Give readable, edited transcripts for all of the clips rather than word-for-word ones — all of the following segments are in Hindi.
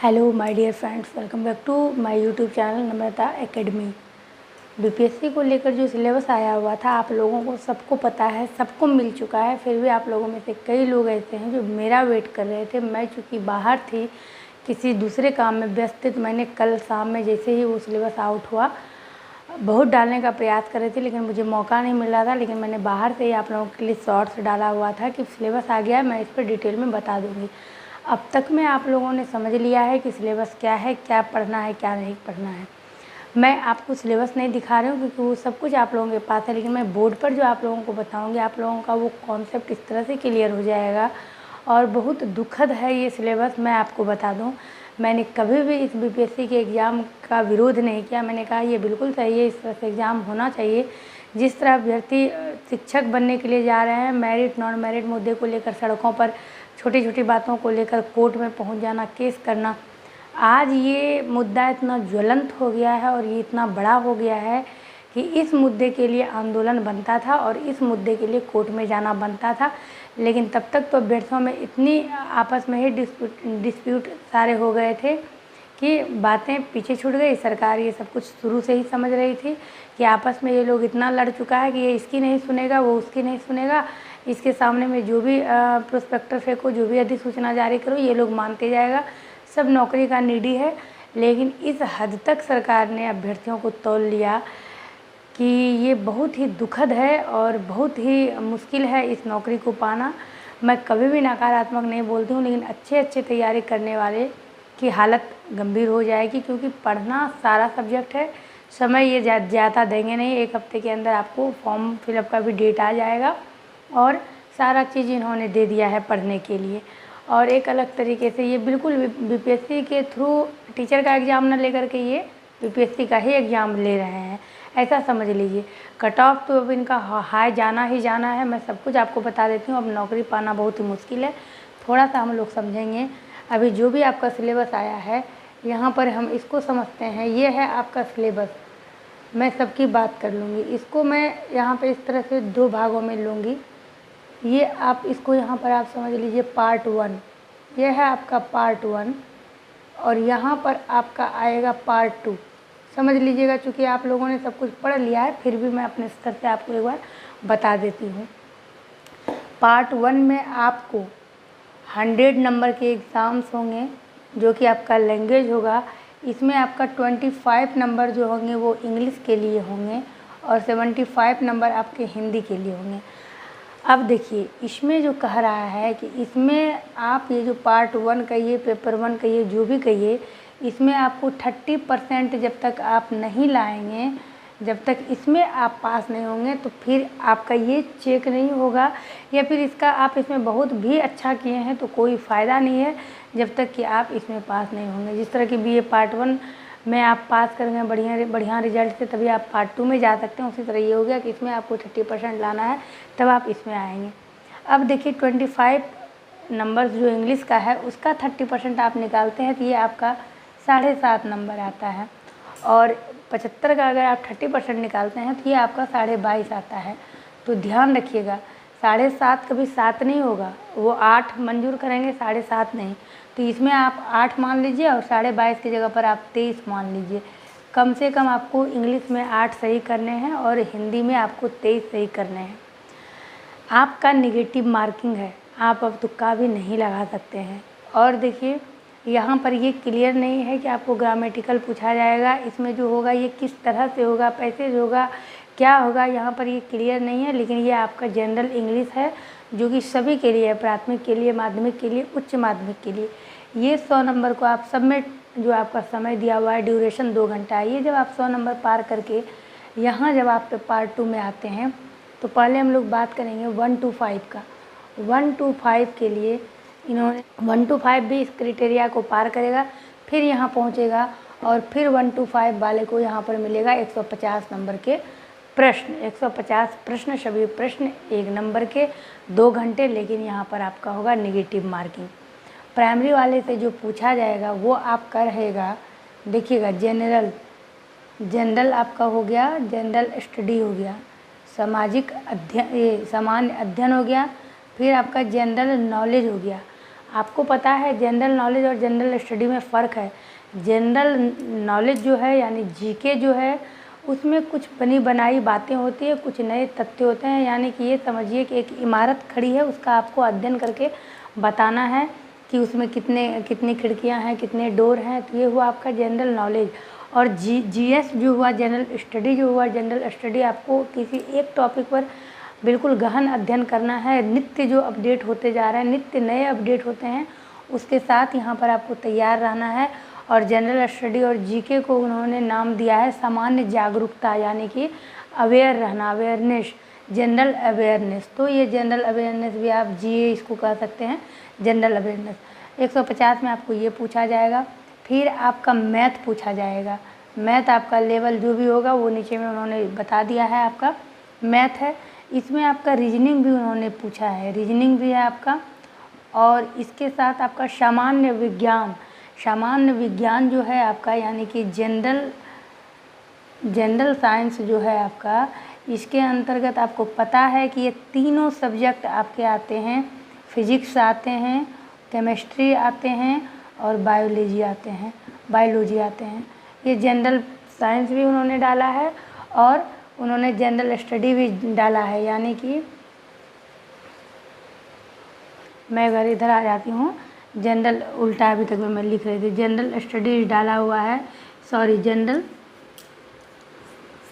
Hello my dear friends, welcome back to my YouTube channel Namrata Academy. BPSC को लेकर जो सिलेबस आया हुआ था आप लोगों को सबको पता है, सबको मिल चुका है। फिर भी आप लोगों में से कई लोग ऐसे हैं जो मेरा वेट कर रहे थे। मैं चूँकि बाहर थी, किसी दूसरे काम में व्यस्त थी, तो मैंने कल शाम में जैसे ही वो सिलेबस आउट हुआ बहुत डालने का प्रयास कर रही थी, लेकिन मुझे मौका नहीं मिल रहा था। लेकिन मैंने बाहर से ही आप लोगों के लिए शॉर्ट्स डाला हुआ था कि सिलेबस आ गया है, मैं इस पर डिटेल में बता दूँगी। अब तक में आप लोगों ने समझ लिया है कि सिलेबस क्या है, क्या पढ़ना है, क्या नहीं पढ़ना है। मैं आपको सिलेबस नहीं दिखा रही हूँ क्योंकि वो सब कुछ आप लोगों के पास है, लेकिन मैं बोर्ड पर जो आप लोगों को बताऊँगी, आप लोगों का वो कॉन्सेप्ट इस तरह से क्लियर हो जाएगा। और बहुत दुखद है ये सिलेबस, मैं आपको बता दूँ। मैंने कभी भी इस बीपीएससी के एग्ज़ाम का विरोध नहीं किया। मैंने कहा ये बिल्कुल सही है, इस तरह से एग्ज़ाम होना चाहिए। जिस तरह अभ्यर्थी शिक्षक बनने के लिए जा रहे हैं, मेरिट नॉन मेरिट मुद्दे को लेकर सड़कों पर छोटी छोटी बातों को लेकर कोर्ट में पहुंच जाना, केस करना, आज ये मुद्दा इतना ज्वलंत हो गया है और ये इतना बड़ा हो गया है कि इस मुद्दे के लिए आंदोलन बनता था और इस मुद्दे के लिए कोर्ट में जाना बनता था। लेकिन तब तक तो अभ्यर्थियों में इतनी आपस में ही डिस्प्यूट सारे हो गए थे कि बातें पीछे छूट गई। सरकार ये सब कुछ शुरू से ही समझ रही थी कि आपस में ये लोग इतना लड़ चुका है कि ये इसकी नहीं सुनेगा, वो उसकी नहीं सुनेगा। इसके सामने में जो भी प्रोस्पेक्टस फेंको, जो भी अधिसूचना जारी करो, ये लोग मानते जाएगा। सब नौकरी का नीडी है। लेकिन इस हद तक सरकार ने अभ्यर्थियों को तौल लिया कि ये बहुत ही दुखद है और बहुत ही मुश्किल है इस नौकरी को पाना। मैं कभी भी नकारात्मक नहीं बोलती हूँ, लेकिन अच्छे तैयारी करने वाले की हालत गंभीर हो जाएगी, क्योंकि पढ़ना सारा सब्जेक्ट है। समय ये ज़्यादा देंगे नहीं, एक हफ्ते के अंदर आपको फॉर्म फिलअप का भी डेट आ जाएगा और सारा चीज़ इन्होंने दे दिया है पढ़ने के लिए। और एक अलग तरीके से ये बिल्कुल बीपीएससी के थ्रू टीचर का एग्ज़ाम न लेकर के ये बीपीएससी का ही एग्ज़ाम ले रहे हैं, ऐसा समझ लीजिए। कट ऑफ तो अब इनका हाई जाना ही जाना है। मैं सब कुछ आपको बता देती हूँ। अब नौकरी पाना बहुत ही मुश्किल है, थोड़ा सा हम लोग समझेंगे। अभी जो भी आपका सिलेबस आया है यहाँ पर हम इसको समझते हैं। ये है आपका सिलेबस, मैं सबकी बात कर लूँगी। इसको मैं यहाँ पे इस तरह से दो भागों में लूँगी। ये आप इसको यहाँ पर आप समझ लीजिए पार्ट 1, ये है आपका पार्ट 1 और यहाँ पर आपका आएगा पार्ट 2। समझ लीजिएगा, चूँकि आप लोगों ने सब कुछ पढ़ लिया है, फिर भी मैं अपने स्तर से आपको एक बार बता देती हूँ। पार्ट 1 में आपको 100 नंबर के एग्ज़ाम्स होंगे जो कि आपका लैंग्वेज होगा। इसमें आपका 25 नंबर जो होंगे वो इंग्लिश के लिए होंगे और 75 नंबर आपके हिंदी के लिए होंगे। अब देखिए, इसमें जो कह रहा है कि इसमें आप ये जो पार्ट 1 कहिए, पेपर 1 कहिए, जो भी कहिए, इसमें आपको 30% जब तक आप नहीं लाएंगे, जब तक इसमें आप पास नहीं होंगे, तो फिर आपका ये चेक नहीं होगा। या फिर इसका आप इसमें बहुत भी अच्छा किए हैं तो कोई फ़ायदा नहीं है जब तक कि आप इसमें पास नहीं होंगे। जिस तरह की बीए पार्ट 1 में आप पास करेंगे बढ़िया रिजल्ट से, तभी आप पार्ट 2 में जा सकते हैं। उसी तरह ये हो गया कि इसमें आपको 30% लाना है, तब आप इसमें आएंगे। अब देखिए, 25 नंबर्स जो इंग्लिश का है उसका 30% आप निकालते हैं तो ये आपका 7.5 नंबर आता है। और 75 का अगर आप 30% निकालते हैं तो ये आपका 22.5 आता है। तो ध्यान रखिएगा, 7.5 कभी 7 नहीं होगा, वो 8 मंजूर करेंगे, 7.5 नहीं। तो इसमें आप 8 मान लीजिए और 22.5 की जगह पर आप 23 मान लीजिए। कम से कम आपको इंग्लिश में 8 सही करने हैं और हिंदी में आपको 23 सही करने हैं। आपका नेगेटिव मार्किंग है, आप अब तुक्का भी नहीं लगा सकते हैं। और देखिए, यहाँ पर ये क्लियर नहीं है कि आपको ग्रामेटिकल पूछा जाएगा, इसमें जो होगा ये किस तरह से होगा, पैसेज होगा, क्या होगा, यहाँ पर ये क्लियर नहीं है। लेकिन ये आपका जनरल इंग्लिश है जो कि सभी के लिए है, प्राथमिक के लिए, माध्यमिक के लिए, उच्च माध्यमिक के लिए। ये 100 नंबर को आप सब में जो आपका समय दिया हुआ है, ड्यूरेशन 2 घंटा है, ये जब आप 100 नंबर पार करके यहाँ जब आप पार्ट 2 में आते हैं तो पहले हम लोग बात करेंगे 1 to 5 का। 1 to 5 के लिए इन्होंने 1 to 5 भी इस क्राइटेरिया को पार करेगा, फिर यहाँ पहुँचेगा और फिर 1 to 5 वाले को यहाँ पर मिलेगा 150 नंबर के प्रश्न। 150 प्रश्न, सभी प्रश्न 1 नंबर के, 2 घंटे। लेकिन यहाँ पर आपका होगा नेगेटिव मार्किंग। प्राइमरी वाले से जो पूछा जाएगा वो आपका रहेगा, देखिएगा, जनरल आपका हो गया, जनरल स्टडी हो गया, सामाजिक अध्ययन, ये सामान्य अध्ययन हो गया, फिर आपका जनरल नॉलेज हो गया, आपको पता है जनरल नॉलेज और जनरल स्टडी में फ़र्क है। जनरल नॉलेज जो है यानी जीके जो है उसमें कुछ बनी बनाई बातें होती है, कुछ नए तथ्य होते हैं। यानी कि ये समझिए कि एक इमारत खड़ी है, उसका आपको अध्ययन करके बताना है कि उसमें कितनी खिड़कियां हैं, कितने डोर हैं। तो ये हुआ आपका जनरल नॉलेज। और जीएस जो हुआ, जनरल स्टडी जो हुआ, जनरल स्टडी आपको किसी एक टॉपिक पर बिल्कुल गहन अध्ययन करना है। नित्य जो अपडेट होते जा रहे हैं, नित्य नए अपडेट होते हैं, उसके साथ यहाँ पर आपको तैयार रहना है। और जनरल स्टडी और जीके को उन्होंने नाम दिया है सामान्य जागरूकता, यानी कि अवेयर रहना, अवेयरनेस, जनरल अवेयरनेस। तो ये जनरल अवेयरनेस भी आप जीए इसको कह सकते हैं, जनरल अवेयरनेस। 150 में आपको ये पूछा जाएगा। फिर आपका मैथ पूछा जाएगा। मैथ आपका लेवल जो भी होगा वो नीचे में उन्होंने बता दिया है, आपका मैथ है। इसमें आपका रीजनिंग भी उन्होंने पूछा है, रीजनिंग भी है आपका। और इसके साथ आपका सामान्य विज्ञान, सामान्य विज्ञान जो है आपका, यानी कि जनरल साइंस जो है आपका, इसके अंतर्गत आपको पता है कि ये तीनों सब्जेक्ट आपके आते हैं। फिजिक्स आते हैं, केमिस्ट्री आते हैं और बायोलॉजी आते हैं। ये जनरल साइंस भी उन्होंने डाला है और उन्होंने जनरल स्टडी भी डाला है। यानी कि मैं अगर इधर आ जाती हूँ, जनरल उल्टा अभी तक मैं लिख रही थी, जनरल स्टडीज डाला हुआ है, सॉरी जनरल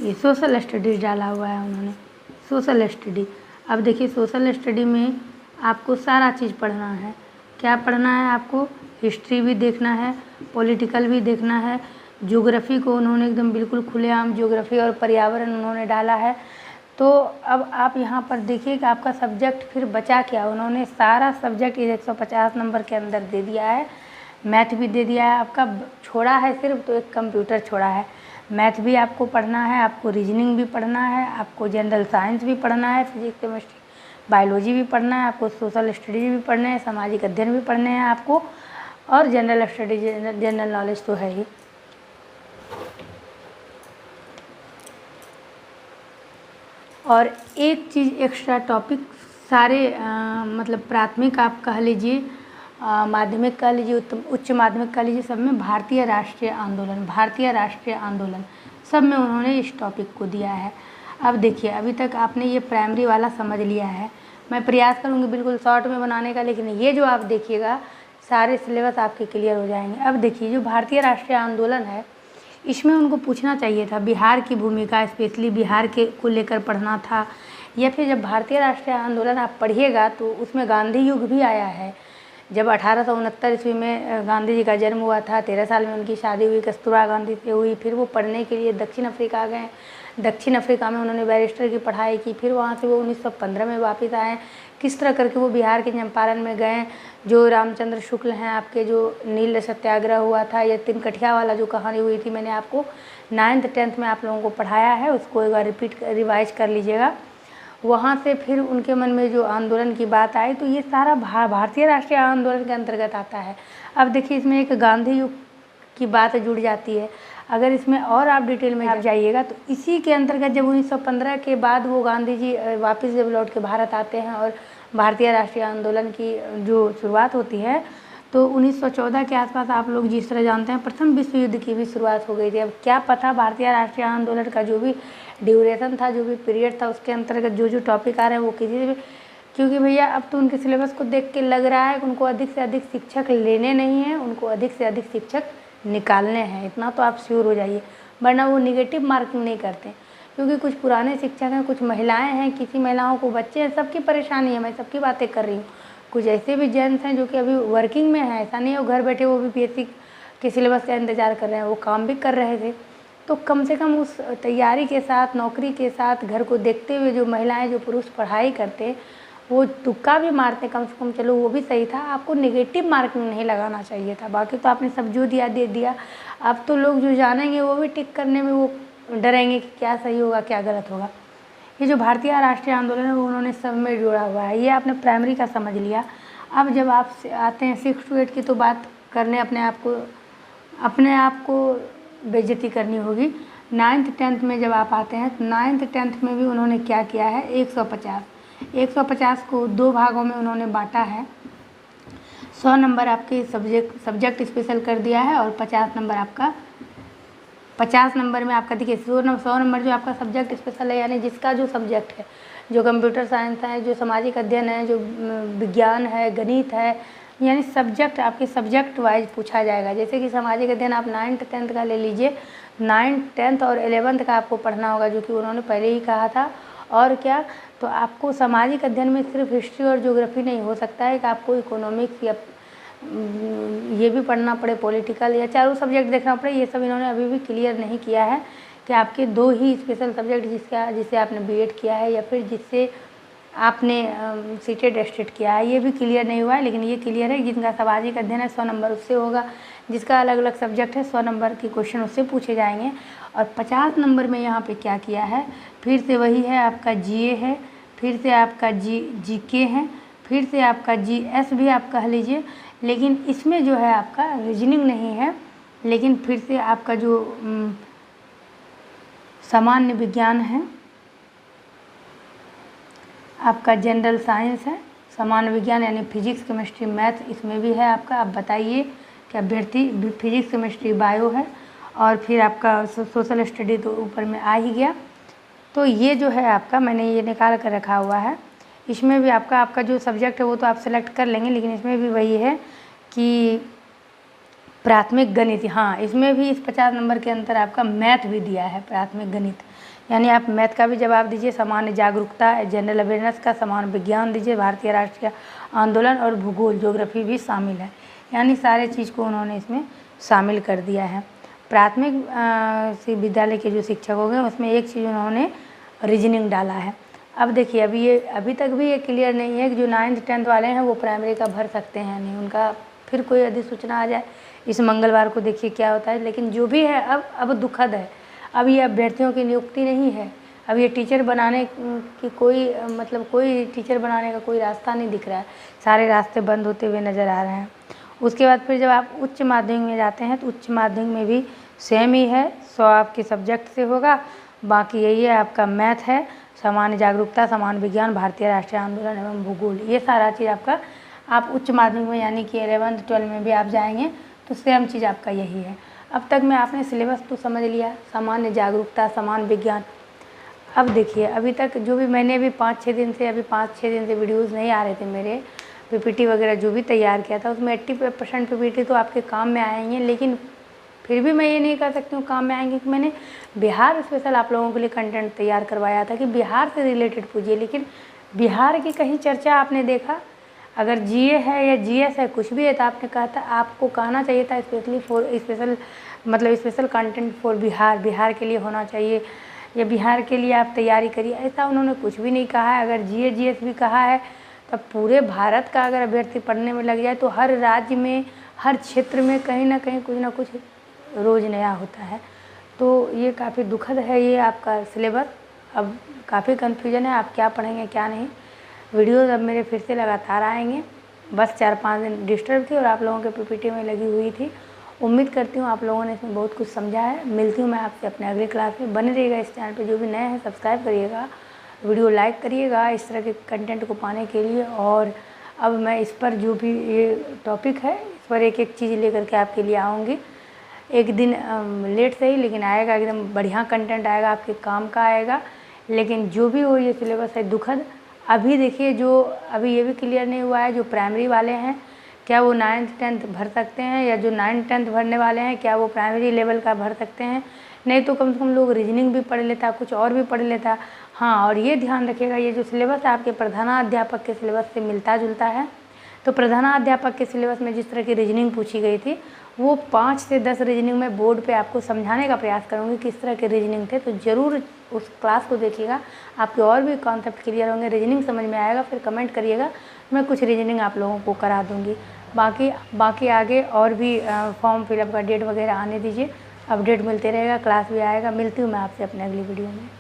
ये सोशल स्टडीज़ डाला हुआ है उन्होंने, सोशल स्टडी। अब देखिए सोशल स्टडी में आपको सारा चीज़ पढ़ना है। क्या पढ़ना है आपको? हिस्ट्री भी देखना है, पॉलिटिकल भी देखना है, ज्योग्राफी को उन्होंने एकदम बिल्कुल खुलेआम ज्योग्राफी और पर्यावरण उन्होंने डाला है। तो अब आप यहाँ पर देखिए कि आपका सब्जेक्ट फिर बचा क्या। उन्होंने सारा सब्जेक्ट 150 नंबर के अंदर दे दिया है। मैथ भी दे दिया है आपका, छोड़ा है सिर्फ तो एक कंप्यूटर छोड़ा है। मैथ भी आपको पढ़ना है, आपको रीजनिंग भी पढ़ना है, आपको जनरल साइंस भी पढ़ना है, फिजिक्स केमिस्ट्री बायोलॉजी भी पढ़ना है, आपको सोशल स्टडीज भी पढ़ने हैं, सामाजिक अध्ययन भी पढ़ने हैं आपको, और जनरल स्टडी जनरल नॉलेज तो है ही। और एक चीज़ एक्स्ट्रा टॉपिक सारे मतलब प्राथमिक आप कह लीजिए, माध्यमिक कह लीजिए, उच्च माध्यमिक कह लीजिए, सब में भारतीय राष्ट्रीय आंदोलन सब में उन्होंने इस टॉपिक को दिया है। अब देखिए अभी तक आपने ये प्राइमरी वाला समझ लिया है। मैं प्रयास करूँगी बिल्कुल शॉर्ट में बनाने का, लेकिन ये जो आप देखिएगा सारे सिलेबस आपके क्लियर हो जाएंगे। अब देखिए जो भारतीय राष्ट्रीय आंदोलन है, इसमें उनको पूछना चाहिए था बिहार की भूमिका, स्पेशली बिहार के को लेकर पढ़ना था। या फिर जब भारतीय राष्ट्रीय आंदोलन आप पढ़िएगा तो उसमें गांधी युग भी आया है। जब 1869 ईस्वी में गांधी जी का जन्म हुआ था, 13 साल में उनकी शादी हुई, कस्तूरबा गांधी से हुई। फिर वो पढ़ने के लिए दक्षिण अफ्रीका गए, दक्षिण अफ्रीका में उन्होंने बैरिस्टर की पढ़ाई की। फिर वहाँ से वो 1915 में वापस आए। किस तरह करके वो बिहार के चंपारण में गए। जो रामचंद्र शुक्ल हैं आपके, जो नील सत्याग्रह हुआ था, या तिनकठिया वाला जो कहानी हुई थी, मैंने आपको 9th 10th में आप लोगों को पढ़ाया है, उसको एक बार रिवाइज कर लीजिएगा। वहाँ से फिर उनके मन में जो आंदोलन की बात आई, तो ये सारा भारतीय राष्ट्रीय आंदोलन के अंतर्गत आता है। अब देखिए इसमें एक गांधी युग की बात जुड़ जाती है। अगर इसमें और आप डिटेल में आप जाइएगा तो इसी के अंतर्गत जब 1915 के बाद वो गांधी जी वापस जब लौट के भारत आते हैं और भारतीय राष्ट्रीय आंदोलन की जो शुरुआत होती है, तो 1914 के आसपास आप लोग जिस तरह जानते हैं प्रथम विश्व युद्ध की भी शुरुआत हो गई थी। अब क्या पता भारतीय राष्ट्रीय आंदोलन का जो भी ड्यूरेशन था, जो भी पीरियड था, उसके अंतर्गत जो जो टॉपिक आ रहे हैं वो किसी भी, क्योंकि भैया अब तो उनके सिलेबस को देख के लग रहा है कि उनको अधिक से अधिक शिक्षक लेने नहीं हैं, उनको अधिक से अधिक शिक्षक निकालने हैं। इतना तो आप श्योर हो जाइए, वरना वो निगेटिव मार्किंग नहीं करते। क्योंकि कुछ पुराने शिक्षक हैं, कुछ महिलाएं हैं, किसी महिलाओं को बच्चे हैं, सबकी परेशानी है, मैं सबकी बातें कर रही हूँ। कुछ ऐसे भी जेंट्स हैं जो कि अभी वर्किंग में हैं, ऐसा नहीं है वो घर बैठे वो भी पीएससी के सिलेबस का इंतज़ार कर रहे हैं, वो काम भी कर रहे थे। तो कम से कम उस तैयारी के साथ, नौकरी के साथ, घर को देखते हुए जो महिलाएं, जो पुरुष पढ़ाई करते, वो तुक्का भी मारते कम से कम, चलो वो भी सही था। आपको नेगेटिव मार्किंग नहीं लगाना चाहिए था। बाकी तो आपने सब जो दिया दे दिया। अब तो लोग जो जानेंगे वो भी टिक करने में वो डरेंगे कि क्या सही होगा क्या गलत होगा। ये जो भारतीय राष्ट्रीय आंदोलन है वो उन्होंने सब में जुड़ा हुआ है। ये आपने प्राइमरी का समझ लिया। अब जब आप आते हैं 6 to 8 की तो बात करने अपने आप को बेइज्जती करनी होगी। 9th 10th में जब आप आते हैं तो 9th 10th में भी उन्होंने क्या किया है, 150 को 2 भागों में उन्होंने बांटा है। 100 नंबर आपके सब्जेक्ट स्पेशल कर दिया है और 50 नंबर आपका 50 नंबर में आपका देखिए 100 नंबर जो आपका सब्जेक्ट स्पेशल है, यानी जिसका जो सब्जेक्ट है, जो कंप्यूटर साइंस है, जो सामाजिक अध्ययन है, जो विज्ञान है, गणित है, यानी सब्जेक्ट आपके सब्जेक्ट वाइज पूछा जाएगा। जैसे कि सामाजिक अध्ययन आप 9th 10th का ले लीजिए, 9th 10th और 11th का आपको पढ़ना होगा, जो कि उन्होंने पहले ही कहा था। और क्या, तो आपको सामाजिक अध्ययन में सिर्फ हिस्ट्री और ज्योग्राफी नहीं हो सकता है कि आपको इकोनॉमिक्स या ये भी पढ़ना पड़े, पॉलिटिकल, या चारों सब्जेक्ट देखना पड़े। ये सब इन्होंने अभी भी क्लियर नहीं किया है कि आपके 2 ही स्पेशल सब्जेक्ट जिससे आपने बीएड किया है या फिर जिससे आपने सीटेट एस्टेट किया है, ये भी क्लियर नहीं हुआ है। लेकिन ये क्लियर है जिनका सामाजिक अध्ययन है 100 नंबर उससे होगा, जिसका अलग अलग सब्जेक्ट है 100 नंबर के क्वेश्चन उससे पूछे जाएंगे। और 50 नंबर में यहाँ पे क्या किया है, फिर से वही है, आपका जीए है, फिर से आपका जीके है, फिर से आपका जीएस भी आप कह लीजिए, लेकिन इसमें जो है आपका रीजनिंग नहीं है। लेकिन फिर से आपका जो सामान्य विज्ञान है, आपका जनरल साइंस है, सामान्य विज्ञान यानी फिजिक्स केमिस्ट्री मैथ इसमें भी है आपका। आप बताइए कि अभ्यर्थी फिजिक्स केमिस्ट्री बायो है, और फिर आपका सोशल स्टडी तो ऊपर में आ ही गया। तो ये जो है आपका मैंने ये निकाल कर रखा हुआ है। इसमें भी आपका जो सब्जेक्ट है वो तो आप सेलेक्ट कर लेंगे, लेकिन इसमें भी वही है कि प्राथमिक गणित, हाँ इसमें भी इस 50 नंबर के अंदर आपका मैथ भी दिया है, प्राथमिक गणित, यानी आप मैथ का भी जवाब दीजिए, सामान्य जागरूकता, जनरल अवेयरनेस का, सामान्य विज्ञान दीजिए, भारतीय राष्ट्रीय आंदोलन और भूगोल ज्योग्राफी भी शामिल है, यानी सारे चीज़ को उन्होंने इसमें शामिल कर दिया है। प्राथमिक विद्यालय के जो शिक्षक हो गए उसमें एक चीज़ उन्होंने रीजनिंग डाला है। अब देखिए अभी तक भी ये क्लियर नहीं है कि जो 9th 10th वाले हैं वो प्राइमरी का भर सकते हैं नहीं, उनका फिर कोई अधिसूचना आ जाए इस मंगलवार को, देखिए क्या होता है। लेकिन जो भी है अब दुखद है, अब ये अभ्यर्थियों की नियुक्ति नहीं है, अब ये टीचर बनाने की कोई टीचर बनाने का कोई रास्ता नहीं दिख रहा है, सारे रास्ते बंद होते हुए नज़र आ रहे हैं। उसके बाद फिर जब आप उच्च माध्यमिक में जाते हैं तो उच्च माध्यमिक में भी सेम ही है, 100 आपके सब्जेक्ट से होगा, बाकी यही है आपका मैथ है, सामान्य जागरूकता, सामान्य विज्ञान, भारतीय राष्ट्रीय आंदोलन एवं भूगोल, ये सारा चीज़ आपका आप उच्च माध्यमिक में यानी कि 11th 12th में भी आप जाएंगे तो सेम चीज़ आपका यही है। अब तक में आपने सिलेबस तो समझ लिया, सामान्य जागरूकता, सामान्य विज्ञान। अब देखिए अभी तक जो भी मैंने अभी 5-6 दिन से वीडियोज़ नहीं आ रहे थे मेरे, पीपीटी वगैरह जो भी तैयार किया था उसमें 80% पीपीटी तो आपके काम में आएंगे, लेकिन फिर भी मैं ये नहीं कर सकती हूँ काम में आएंगे कि मैंने बिहार स्पेशल आप लोगों के लिए कंटेंट तैयार करवाया था कि बिहार से रिलेटेड पूछिए, लेकिन बिहार की कहीं चर्चा आपने देखा? अगर जीए है या जीएस है कुछ भी है तो आपने कहा था, आपको कहना चाहिए था स्पेशल कंटेंट फॉर बिहार के लिए होना चाहिए, या बिहार के लिए आप तैयारी करिए, ऐसा उन्होंने कुछ भी नहीं कहा है। अगर जीए जीएस भी कहा है तब पूरे भारत का अगर अभ्यर्थी पढ़ने में लग जाए तो हर राज्य में, हर क्षेत्र में कहीं ना कहीं कुछ ना कुछ रोज़ नया होता है। तो ये काफ़ी दुखद है ये आपका सिलेबस, अब काफ़ी कन्फ्यूजन है आप क्या पढ़ेंगे क्या नहीं। वीडियोज़ अब मेरे फिर से लगातार आएंगे, बस 4-5 दिन डिस्टर्ब थी और आप लोगों के पीपीटी में लगी हुई थी। उम्मीद करती हूँ आप लोगों ने इसमें बहुत कुछ समझा है। मिलती हूँ मैं आपसे अपने अगले क्लास में, बने रहिएगा इस चैनल पे, जो भी नए हैं सब्सक्राइब करिएगा, वीडियो लाइक करिएगा इस तरह के कंटेंट को पाने के लिए। और अब मैं इस पर जो भी ये टॉपिक है इस पर एक एक चीज़ लेकर के आपके लिए आऊँगी, एक दिन लेट सही लेकिन आएगा, एकदम बढ़िया कंटेंट आएगा, आपके काम का आएगा। लेकिन जो भी हो ये सिलेबस है दुखद। अभी देखिए जो अभी ये भी क्लियर नहीं हुआ है, जो प्राइमरी वाले हैं क्या वो 9th 10th भर सकते हैं, या जो 9th 10th भरने वाले हैं क्या वो प्राइमरी लेवल का भर सकते हैं। नहीं तो कम से कम लोग रीजनिंग भी पढ़ लेता, कुछ और भी पढ़ लेता। हाँ, और ये ध्यान रखिएगा ये जो सिलेबस है आपके प्रधानाध्यापक के सिलेबस से मिलता जुलता है। तो प्रधानाध्यापक के सिलेबस में जिस तरह की रीजनिंग पूछी गई थी वो 5 से 10 रीजनिंग में बोर्ड पे आपको समझाने का प्रयास करूँगी किस तरह के रीजनिंग थे। तो ज़रूर उस क्लास को देखिएगा, आपके और भी कॉन्सेप्ट क्लियर होंगे, रीजनिंग समझ में आएगा। फिर कमेंट करिएगा, मैं कुछ रीजनिंग आप लोगों को करा दूँगी। बाकी आगे और भी फॉर्म फिलअप का डेट वगैरह आने दीजिए, अपडेट मिलते रहेगा, क्लास भी आएगा। मिलती हूँ मैं आपसे अपने अगली वीडियो में।